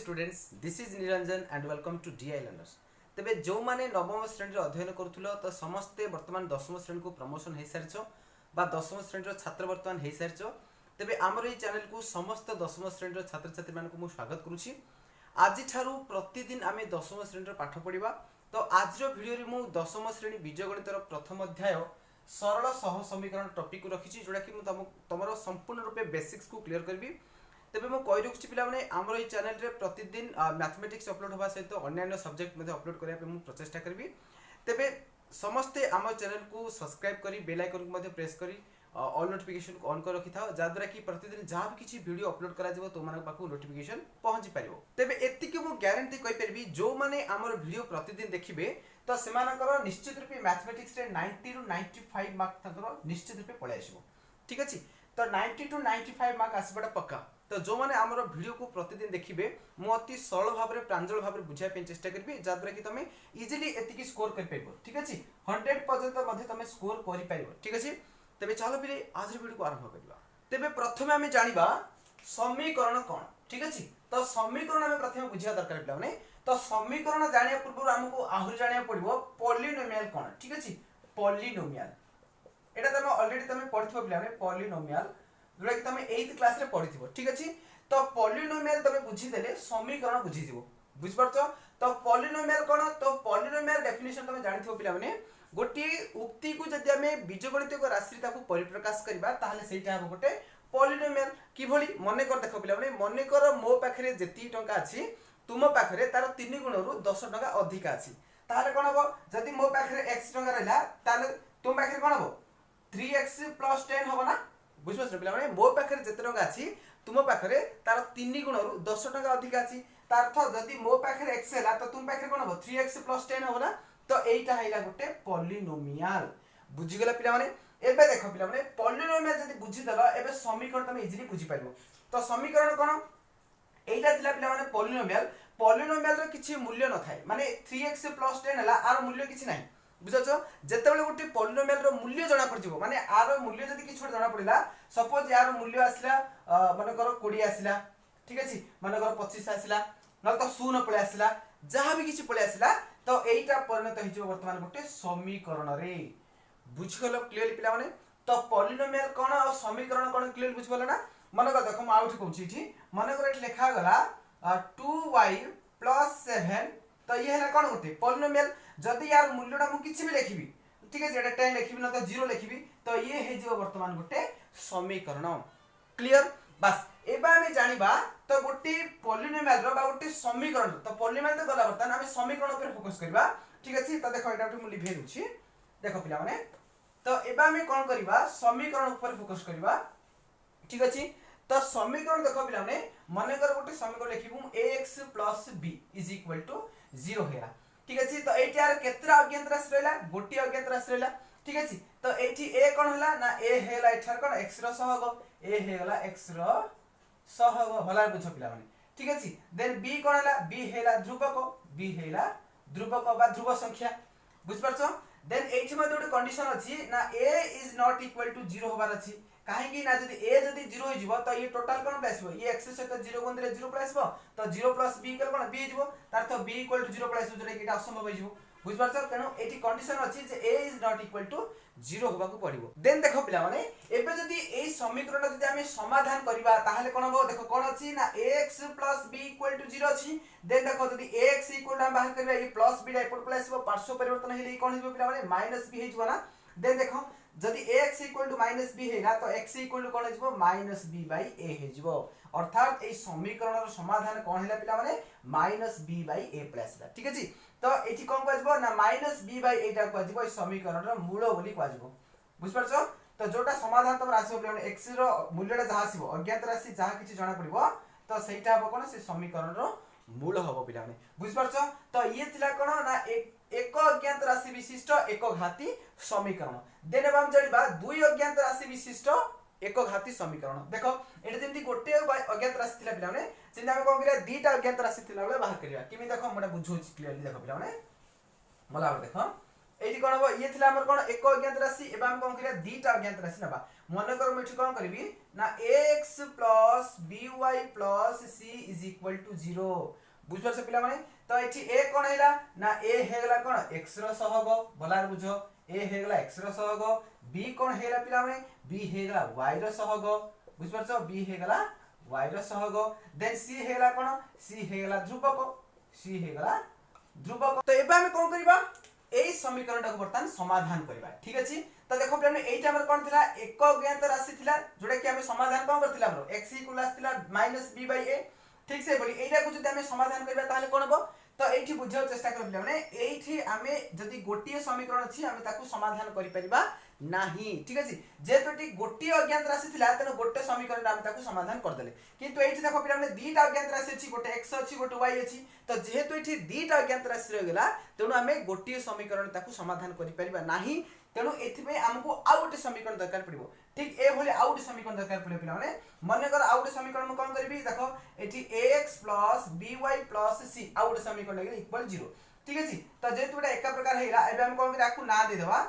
Students this is Niranjan and welcome to DI learners. तेबे जो माने नवम श्रेणी अध्ययन करुथुलो तो समस्ते वर्तमान दशम श्रेणी को प्रमोशन हो सारी बा दशम श्रेणी छात्र वर्तमान हो सारी। तेबे आमर ये चैनल को समस्त दशम श्रेणी छात्र छात्री मानक मु स्वागत करुछि। आज प्रतिदिन आम दशम श्रेणी पाठ पढ़ा। तो आज भिडियो रे मु दशम श्रेणी बीजगणितर प्रथम अध्याय सरल सह समीकरण टॉपिक को रखी जोटा कि तुम संपूर्ण रूपे बेसिक्स को क्लियर करी। तेबे मु कहि रखुछि पिला माने हमर এই चैनल रे प्रतिदिन मैथमेटिक्स अपलोड होबा सहित अन्य सब्जेक्ट मध्ये अपलोड करिया पे मु प्रचेष्टा करबी। तेबे समस्ते हमर चैनल को सब्सक्राइब करी बेल आइकन को मध्ये प्रेस करी ऑल नोटिफिकेशन को ऑन कर रखि थाओ जाद्वारा कि प्रतिदिन जहाँ भी किसी वीडियो अपलोड करा जिवो तो मानक पाखु नोटिफिकेशन पहुंची परिवो। तेबे एति कि मु गारंटी कहि परबी जो माने हमर वीडियो प्रतिदिन देखिबे तो सेमानकर निश्चित रूपे मैथमेटिक्स रे 90 रु 95 मार्क तकर निश्चित रूपे पळे आसीबो। ठीक अछि, तो 90 टू 95 मार्क आसीबाटा पक्का। तो जो मैंने आमर वीडियो को प्रतिदिन देखिए मु अति सरल भाव में प्रांजल भाव में बुझाई चेष्टा करी जहाँद्वारा कि तुम इजिली एति स्कोर कर पाइबो। ठीक अछि, 100 पर्यंत तुम स्कोर कर पाइबो। ठीक अछि, तेबे चलो फिर आज वीडियो को आरंभ करबा। तेबे प्रथमे आमे जानिबा समीकरण कोन। ठीक अछि, तो समीकरण आमे प्रथमे बुझिया दरकार पिला माने। तो समीकरण जानिया पूर्व हमको आहुरी जानिया पड़िबो पॉलिनोमियल कोन। ठीक अछि, पॉलिनोमियल एटा तुम ऑलरेडी तुम पढ़िथबो पिला माने पॉलिनोमियल जोटा कि तुम 8th क्लास रे पढ़िथिबो। ठीक अछि, तो पॉलिनोमियल तुम बुझी देले समीकरण बुझी दिबो। बुझ परछो? तो पॉलिनोमियल कोन? तो पॉलिनोमियल डेफिनेशन तुम जानिथिबो पिला माने गोटी उक्ति को जदि हमें बीजगणितिक राशि ताकू परिप्रकाश करबा ताहले सेटा हबो गोटे पॉलिनोमियल। कि भली मने कर देखो पिला माने मने कर मो पाखरे जेती टंका अछि तुम पाखरे तार 3 गुण रु 10 टंका अधिक अछि ताहले कोन हबो? जदि मो पाखरे x टंका रहला ताहले तुम पाखरे कोन हबो? 3x + 10 हबो ना। बुझबस पिला माने मो पाखरे जेते टंका अछि तुम पाखरे तार 3 गुण रु 10 टंका अधिक अछि। तार अर्थ जदि मो पाखरे x हैला तो तुम पाखरे कोन हबो? 3x + 10 हबो ना। तो एटा हैला गोटे पॉलिनोमियल। बुझी गेला पिला माने। एबे देखो पिला माने पॉलिनोमियल जदि बुझी देला एबे समीकरण तुम इजीली बुझी पाइबो। तो समीकरण कोन? एटा थिला पिला माने पॉलिनोमियल। पॉलिनोमियल रो किछि मूल्य न थाए माने 3x + 10 हैला आर मूल्य किछि नाही। बुझाचो जेतेबेले गोटे पॉलिनोमियल रो मूल्य जणा पड़जिवो माने आर मूल्य जदि किछि जणा पड़िला सपोज यार मूल्य आसला माने करो 20 आसला। ठीक अछि, माने करो 25 आसला न तो 0 पळे आसला जहां भी किछि पळे आसला तो एटा परिणत हिजो वर्तमान गोटे समीकरण रे। बुझगलो क्लियरली पिला माने? तो पॉलिनोमियल कोन और समीकरण कोन क्लियर बुझगलो ना। माने कर देखो म आउट कहूछि इठी माने कर एठी लिखा गला 2y + 7 तो ये है कोन गोटे पॉलिनोमियल। जदि यार मूल्यटा मु किछि भी लिखिबी ठीक है जेटा 10 लिखिबी न तो 0 लिखिबी तो ये हे जो वर्तमान गोटे समीकरण। क्लियर? बस एबा हम जानिबा तो गोटे पॉलिनोमियल रो बा गोटे समीकरण। तो पॉलिनोमियल तो गला बर्तन हम समीकरण ऊपर फोकस करबा। ठीक अछि, तो देखो एटा मु लिखै रुछि देखो पिला माने। तो एबा हम कोन करबा समीकरण ऊपर फोकस करबा। ठीक अछि, तो समीकरण देखो पिला माने माने कर गोटे समीकरण लिखिबु ax + b = 0 हेरा। ठीक अछि, तो एटी यार केतरा अज्ञात राशि रहला? गोटी अज्ञात राशि रहला। ठीक अछि, तो एटी a कोन हला ना a Hella एठार cone x row सहग a Hella x रो सहग भला बुझ पिला माने। ठीक अछि, देन b कोन हला b हेला ध्रुवक b हेला ध्रुवक बा ध्रुव संख्या। बुझ परछो? देन एठी मध्ये गोटे कंडीशन अछि ना a = 0 होबार अछि। काहे कि ना जदि a जदि 0 हो जिवो तो ये टोटल कोन प्लस ये x सहित 0 गुण देले 0 प्लस तो 0 + b कोन b जिवो तार तो b = 0 प्लस जोरे कि असंभव जिवो। बुझ परछ? तेनु एठी कंडीशन अछि जे a = 0 होबा को पड़िबो। देन देखो पिला माने एबे जदि एई समीकरण जदि हमें समाधान करिबा ताहाले कोन हो? देखो कोन अछि ना ax + b = 0 अछि। देन देखो जदि ax = हम बाहर करिबा ये प्लस b एपट प्लस पार्श्व परिवर्तन हेले कोन हिबो पिला माने -b हे जिवो ना। देन देखो जदि ax = -b हेला तो x = कोन हिबो -b/a हे जिवो। अर्थात ए समीकरण रो समाधान कोन हेला पिला माने -b/a+। ठीक अछि, तो एठी कोन को जिवो ना -b/a टा को जिवो ए समीकरण रो मूल बोली को जिवो। बुझ परछो? तो जोटा समाधान तुम राशि पिला माने x रो मूल्यटा जहा आसीबो अज्ञात राशि जहा किछि जणा पड़िबो तो सेटा हबो कोन से समीकरण रो मूल हबो पिला माने। बुझ परछो? तो ये थिला कोन ना एक अज्ञात राशि विशिष्ट एक घाती समीकरण। देन हम जणिबा दुई अज्ञात राशि विशिष्ट एक घाती समीकरण। देखो एटा जेंति गोटे अज्ञात राशि थिला पिला माने जेंति हम कोन करिया दुईटा अज्ञात राशि थिला बेले बाहर करिया किमि देखो मोटा बुझो क्लियरली देखो पिला माने मला देखो एठी कोन हो ये थिला हमर कोन एक अज्ञात राशि एबा हम कोन करिया दीटा अज्ञात राशि नबा मन कर मैं कोन करबी ना ax by c is equal to 0 बुझ परछ पिला माने तो एठी a कोन हैला ना a हेगला कोन x रो सहग बलार बुझो a हेगला x रो सहग b कोन हैला पिला माने b हेगला y रो सहग बुझ परछ b हेगला y रो सहग देन c हेगला कोन c हेगला ध्रुवक c हेगला ध्रुवक तो एबा हम कोन करबा एई समीकरण को बर्तन समाधान करबा ठीक अछि तो देखो प्लान एटा हमर कोन थिला एक अज्ञात राशि थिला जोडा कि हम समाधान कोन करथिला हमर x इक्वल आस्थिला -b/a ठीक से बोली एटा को जदि हम समाधान करबा ताले कोन हो तो एठी बुझाव चेष्टा करबा माने एठी हमें जदि गोटिए समीकरण अछि हम ताकू समाधान करि परिबा नाही ठीक अछि जेतो टी गोटिए अज्ञात राशि थिला तनो गोटे समीकरण हम ताकू समाधान कर देले किंतु एठी देखो पिला माने दीटा अज्ञात राशि अछि गोटे x अछि गोटे y अछि तो जेहेतु एठी दीटा अज्ञात राशि रह गेला तेनु हमें गोटिए समीकरण ताकू समाधान करि परिबा नाही तेनु एथिमे हमको आ गोटे समीकरण दरकार पड़िबो ठीक ए भले आ गोटे समीकरण दरकार पड़े पिला माने माने कर आ गोटे समीकरण में कोन करबी देखो एठी ax by c आ गोटे समीकरण लगे इक्वल 0 ठीक अछि तो जेतु एटा एका प्रकार हेला एबे हम कोन करी आकू ना दे देबा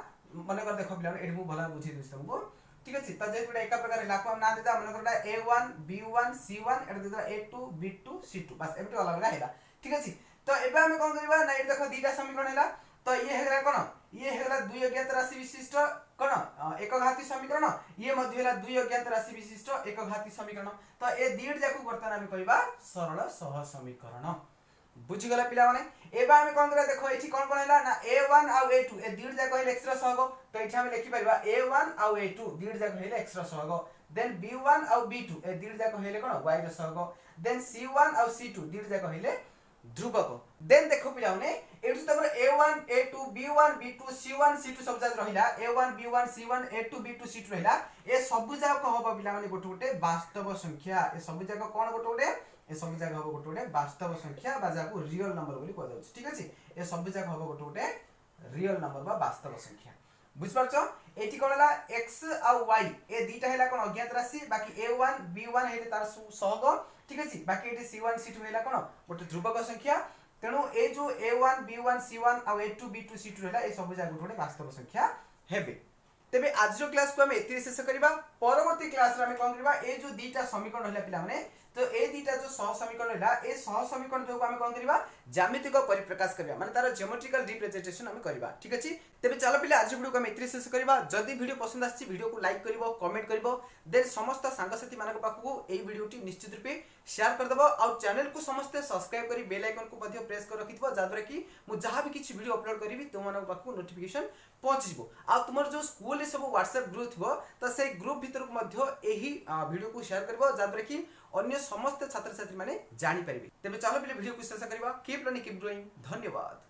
माने कर देखो पिला एठी मु भला बुझी दिस तुमको ठीक अछि तो जेतु एटा एका प्रकार हेला को हम ना दे दा माने कर a1 b1 c1 एटा दे दा a2 b2 c2 बस एबे अलग अलग हेला ठीक अछि तो एबे हम कोन करबा ना एठी देखो दीटा समीकरण हेला तो ये हेला कोन ये हेला दुई अज्ञात राशि विशिष्ट कोन एक घाती समीकरण ये मध्य हेला दुई अज्ञात राशि विशिष्ट एक घाती समीकरण तो ए दीड जाकू वर्तमान हम कहबा सरल सह समीकरण बुझी गला पिला माने एबा हम कोन करा देखो एठी कोन कोन हेला ना a1 आ a2 ए दीड जाको हेले x रो सहग तो एठी हम लिखि परिबा a1 आ a2 दीड जाको हेले x रो सहग देन b1 आ b2 ए दीड जाको हेले कोन y रो सहग देन c1 आ c2 दीड जाको हेले ध्रुवक देन देखो पिलाउने एटु तबर a1 a2 b1 b2 c1 c2 सब जाक रहिला a1 b1 c1 a2 b2 c2 रहिला ए सब जाक होबो पिला माने गोटे गोटे वास्तव संख्या ए सब जाक कोन गोटे गोटे ए सब जाक होबो गोटे गोटे वास्तव संख्या बा जाको रियल नंबर बोली कहै जाउछ ठीक अछि ए सब जाक होबो गोटे गोटे रियल नंबर बा वास्तव संख्या बुझ परछो एठी कोनला x आ y ए दीटा हैला कोन अज्ञात राशि बाकी a1 b1 हेले तार सहग ठीक अछि बाकी एठी c1 c2 हैला कोन गोटे ध्रुवक संख्या तेनु ए जो a1 b1 c1 आ a2 b2 c2 हैला ए सब जाक गोटे वास्तव संख्या हेबे तेबे आज जो क्लास को हम एति शेष करिबा परवर्ती क्लास रे हम कोन करिबा ए जो दीटा समीकरण हैला पिला माने तो ए दीटा जो सह समीकरण हैला ए सह समीकरण जो हम कोन करिबा ज्यामितिक परिप्रकाश करिबा माने तार ज्योमेट्रिकल रिप्रेजेंटेशन हम करिबा ठीक अछि तेबे चलो पिला आज वीडियो को हम एति शेष करिबा जदी वीडियो पसंद आछि वीडियो को लाइक करिवो कमेंट करिवो देन समस्त सांगसाथी मानक पाखु एई वीडियोटी निश्चित रूपे शेयर कर देबो और चैनल को समस्त सब्सक्राइब करी बेल आइकन को मध्ये प्रेस कर रखिथबो जादरा कि मु जहां भी किछि वीडियो अपलोड करिवि तुम मानक पाखु नोटिफिकेशन पहुंच जिवो आ तुमर जो स्कूल रे सब WhatsApp ग्रुप थिबो त से ग्रुप भीतर को मध्ये एही वीडियो को शेयर करबो जादरा कि अन्य समस्त छात्र छात्री माने जानि परिबे तेबे चलो पहिले वीडियो को शेष करबा कीप लर्निंग कीप ग्रोइंग धन्यवाद।